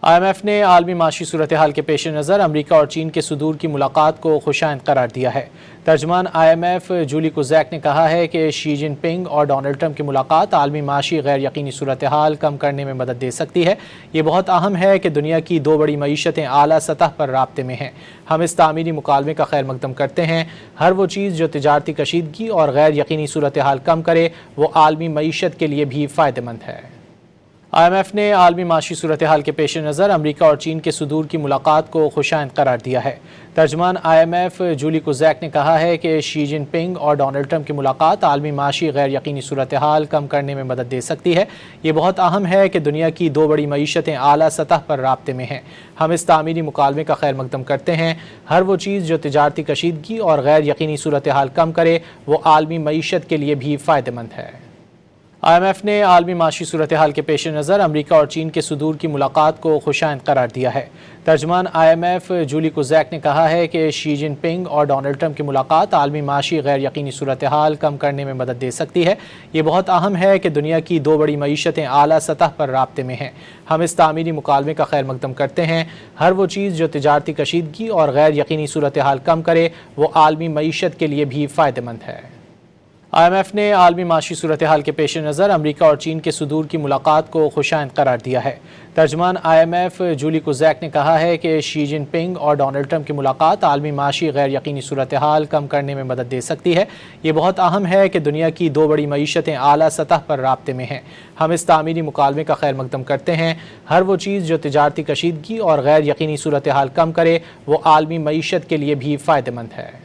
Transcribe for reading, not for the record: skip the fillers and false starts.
IMF نے عالمی معاشی صورتحال کے پیش نظر امریکہ اور چین کے صدور کی ملاقات کو خوشائند قرار دیا ہے۔ ترجمان IMF جولی کوزیک نے کہا ہے کہ شی جن پنگ اور ڈونلڈ ٹرمپ کی ملاقات عالمی معاشی غیر یقینی صورتحال کم کرنے میں مدد دے سکتی ہے۔ یہ بہت اہم ہے کہ دنیا کی دو بڑی معیشتیں اعلیٰ سطح پر رابطے میں ہیں۔ ہم اس تعمیری مکالمے کا خیر مقدم کرتے ہیں۔ ہر وہ چیز جو تجارتی کشیدگی اور غیر یقینی صورتحال کم کرے وہ عالمی معیشت کے لیے بھی فائدہ مند ہے۔ IMF نے عالمی معاشی صورتحال کے پیش نظر امریکہ اور چین کے صدور کی ملاقات کو خوشائند قرار دیا ہے۔ ترجمان IMF جولی کوزیک نے کہا ہے کہ شی جن پنگ اور ڈونلڈ ٹرمپ کی ملاقات عالمی معاشی غیر یقینی صورتحال کم کرنے میں مدد دے سکتی ہے۔ یہ بہت اہم ہے کہ دنیا کی دو بڑی معیشتیں اعلیٰ سطح پر رابطے میں ہیں۔ ہم اس تعمیری مکالمے کا خیر مقدم کرتے ہیں۔ ہر وہ چیز جو تجارتی کشیدگی اور غیر یقینی صورتحال کم کرے وہ عالمی معیشت کے لیے بھی فائدہ مند ہے۔ IMF نے عالمی معاشی صورتحال کے پیش نظر امریکہ اور چین کے صدور کی ملاقات کو خوشائند قرار دیا ہے۔ ترجمان IMF جولی کوزیک نے کہا ہے کہ شی جن پنگ اور ڈونلڈ ٹرمپ کی ملاقات عالمی معاشی غیر یقینی صورتحال کم کرنے میں مدد دے سکتی ہے۔ یہ بہت اہم ہے کہ دنیا کی دو بڑی معیشتیں اعلیٰ سطح پر رابطے میں ہیں۔ ہم اس تعمیری مکالمے کا خیر مقدم کرتے ہیں۔ ہر وہ چیز جو تجارتی کشیدگی اور غیر یقینی صورتحال کم کرے وہ عالمی معیشت کے لیے بھی فائدہ مند ہے۔ IMF نے عالمی معاشی صورتحال کے پیش نظر امریکہ اور چین کے صدور کی ملاقات کو خوشائند قرار دیا ہے۔ ترجمان IMF جولی کوزیک نے کہا ہے کہ شی جن پنگ اور ڈونلڈ ٹرمپ کی ملاقات عالمی معاشی غیر یقینی صورتحال کم کرنے میں مدد دے سکتی ہے۔ یہ بہت اہم ہے کہ دنیا کی دو بڑی معیشتیں اعلیٰ سطح پر رابطے میں ہیں۔ ہم اس تعمیری مکالمے کا خیر مقدم کرتے ہیں۔ ہر وہ چیز جو تجارتی کشیدگی اور غیر یقینی صورتحال کم کرے وہ عالمی معیشت کے لیے بھی فائدہ مند ہے۔